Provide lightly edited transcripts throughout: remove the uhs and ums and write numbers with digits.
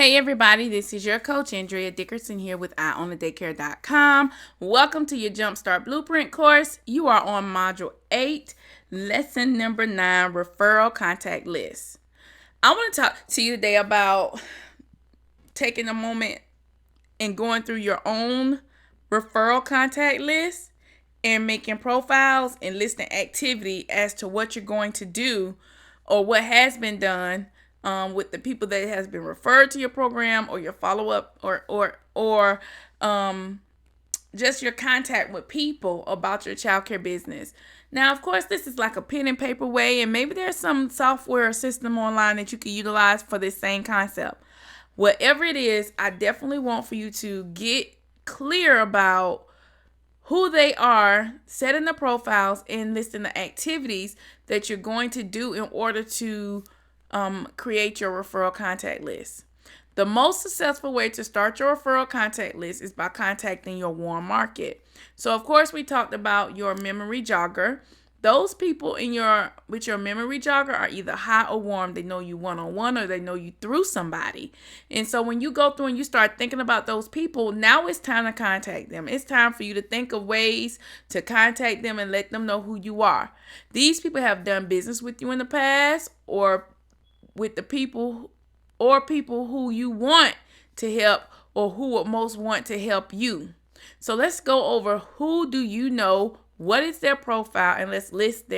Hey everybody, this is your coach Andrea Dickerson here with EyeOnTheDaycare.com. Welcome to your Jumpstart Blueprint course. You are on Module 8, Lesson number 9, Referral Contact List. I want to talk to you today about taking a moment and going through your own referral contact list and making profiles and listing activity as to what you're going to do or what has been done with the people that has been referred to your program or your follow-up or just your contact with people about your childcare business. Now, of course, this is like a pen and paper way, and maybe there's some software or system online that you can utilize for this same concept. Whatever it is, I definitely want for you to get clear about who they are, setting the profiles, and listing the activities that you're going to do in order to create your referral contact list. The most successful way to start your referral contact list is by contacting your warm market. So, of course, we talked about your memory jogger. Those people with your memory jogger are either hot or warm. They know you one-on-one or they know you through somebody. And so when you go through and you start thinking about those people, now it's time to contact them. It's time for you to think of ways to contact them and let them know who you are. These people have done business with you in the past or with the people who you want to help or who would most want to help you. So let's go over who do you know, what is their profile, and let's list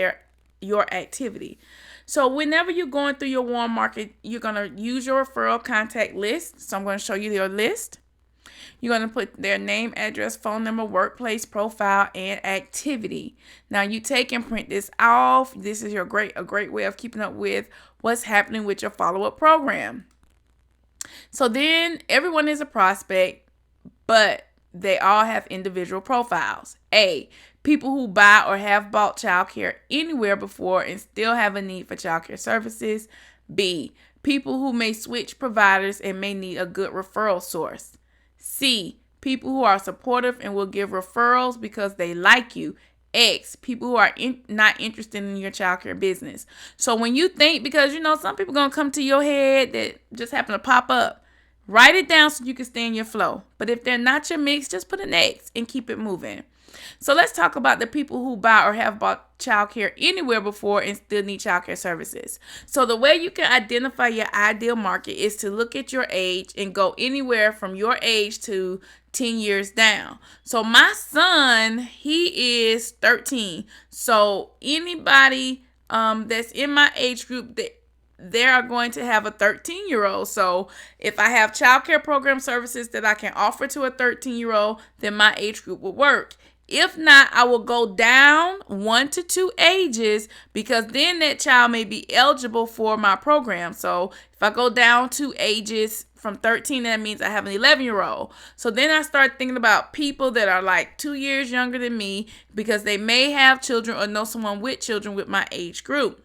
your activity. So whenever you're going through your warm market, you're going to use your referral contact list. So I'm going to show you your list. You're going to put their name, address, phone number, workplace, profile, and activity. Now you take and print this off. This is a great way of keeping up with what's happening with your follow-up program. So then everyone is a prospect, but they all have individual profiles. A, people who buy or have bought childcare anywhere before and still have a need for childcare services. B, people who may switch providers and may need a good referral source. C, people who are supportive and will give referrals because they like you. X, people who are not interested in your childcare business. So when you think, because some people going to come to your head that just happen to pop up, write it down so you can stay in your flow. But if they're not your mix, just put an X and keep it moving. So let's talk about the people who buy or have bought childcare anywhere before and still need childcare services. So the way you can identify your ideal market is to look at your age and go anywhere from your age to 10 years down. So my son, he is 13. So anybody that's in my age group, they are going to have a 13-year-old. So if I have childcare program services that I can offer to a 13-year-old, then my age group will work. If not, I will go down 1 to 2 ages because then that child may be eligible for my program. So if I go down 2 ages from 13, that means I have an 11-year-old. So then I start thinking about people that are like 2 years younger than me because they may have children or know someone with children with my age group.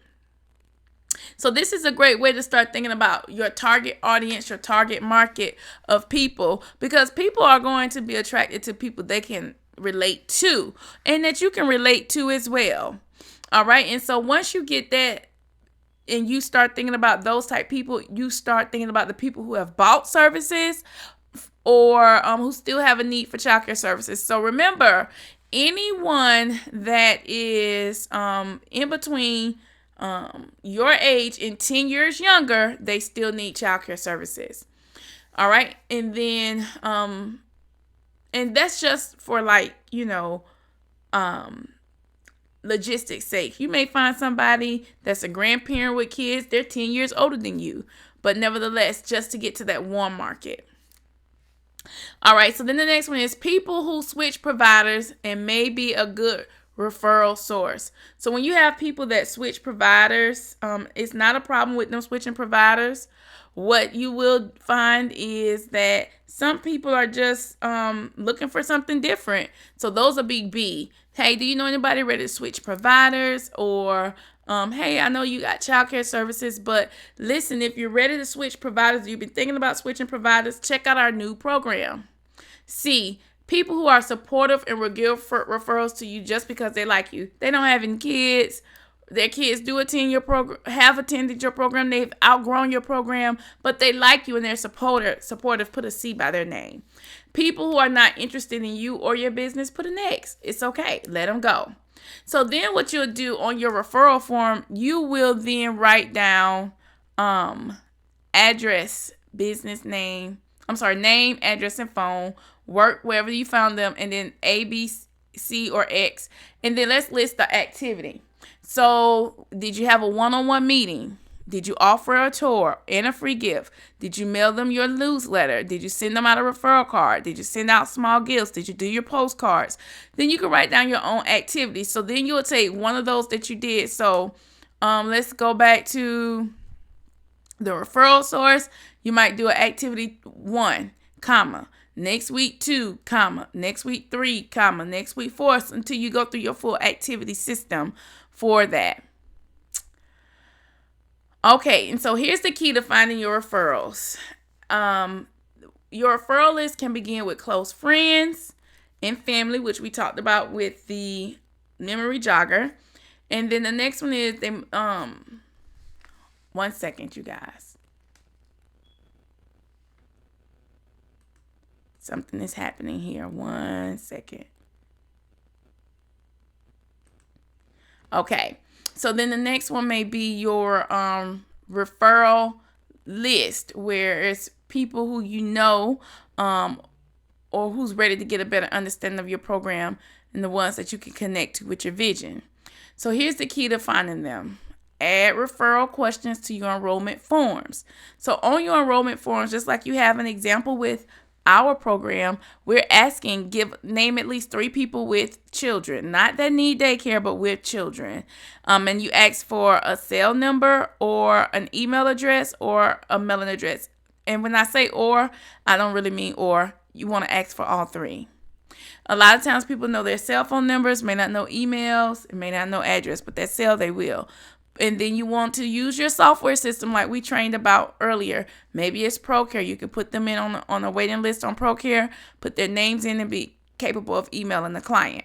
So this is a great way to start thinking about your target audience, your target market of people, because people are going to be attracted to people they can relate to and that you can relate to as well. All right. And so once you get that and you start thinking about those type people, you start thinking about the people who have bought services or who still have a need for childcare services. So remember, anyone that is in between your age and 10 years younger, they still need childcare services. All right. And then and that's just for logistics sake. You may find somebody that's a grandparent with kids. They're 10 years older than you, but nevertheless, just to get to that warm market. All right. So then the next one is people who switch providers and may be a good referral source. So when you have people that switch providers, it's not a problem with them switching providers. What you will find is that some people are just looking for something different. So those are big B. Hey, do you know anybody ready to switch providers? Or hey, I know you got childcare services, but listen, if you're ready to switch providers, you've been thinking about switching providers, check out our new program. C, people who are supportive and will give referrals to you just because they like you. They don't have any kids. their kids do attend your program, have attended your program, they've outgrown your program, but they like you and they're supportive, put a C by their name. People who are not interested in you or your business, put an X. It's okay. Let them go. So then what you'll do on your referral form, you will then write down address, business name, name, address, and phone, work wherever you found them, and then A, B, C, or X. And then let's list the activity. So did you have a one-on-one meeting? Did you offer a tour and a free gift? Did you mail them your newsletter? Did you send them out a referral card? Did you send out small gifts? Did you do your postcards? Then you can write down your own activities. So then you'll take one of those that you did. So let's go back to the referral source. You might do an activity 1, comma. Next week 2, comma. Next week 3, comma. Next week 4, until you go through your full activity system for that. Okay, and so here's the key to finding your referrals. Your referral list can begin with close friends and family, which we talked about with the memory jogger. And then the next one is they 1 second, you guys. Something is happening here. 1 second. Okay. So then the next one may be your referral list, where it's people who you know or who's ready to get a better understanding of your program and the ones that you can connect to with your vision. So here's the key to finding them. Add referral questions to your enrollment forms. So on your enrollment forms, just like you have an example with our program, we're asking name at least 3 people with children, not that need daycare, but with children. And you ask for a cell number or an email address or a mailing address. And when I say or, I don't really mean or. You want to ask for all 3. A lot of times people know their cell phone numbers, may not know emails, may not know address, but that cell they will. And then you want to use your software system like we trained about earlier. Maybe it's ProCare. You can put them in on a waiting list on ProCare, put their names in, and be capable of emailing the client.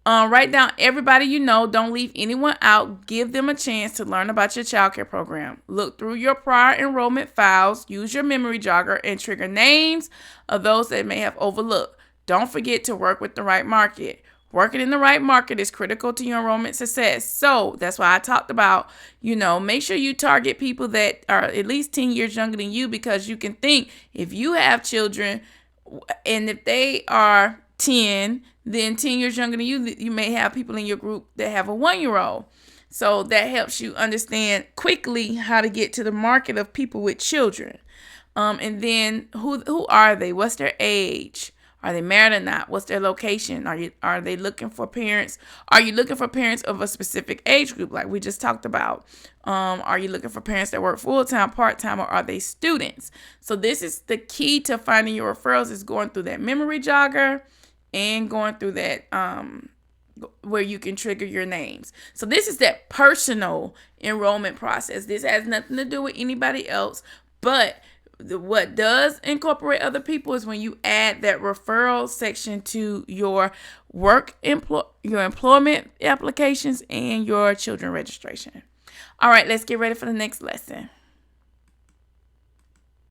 Write down everybody you know. Don't leave anyone out. Give them a chance to learn about your childcare program. Look through your prior enrollment files. Use your memory jogger and trigger names of those that may have overlooked. Don't forget to work with the right market. Working in the right market is critical to your enrollment success. So that's why I talked about, make sure you target people that are at least 10 years younger than you, because you can think if you have children and if they are 10, then 10 years younger than you, you may have people in your group that have a 1-year-old. So that helps you understand quickly how to get to the market of people with children. And then who are they? What's their age? Are they married or not? What's their location? Are they looking for parents? Are you looking for parents of a specific age group like we just talked about? Are you looking for parents that work full-time, part-time, or are they students? So this is the key to finding your referrals, is going through that memory jogger and going through that where you can trigger your names. So this is that personal enrollment process. This has nothing to do with anybody else, but what does incorporate other people is when you add that referral section to your your employment applications and your children registration. All right, let's get ready for the next lesson.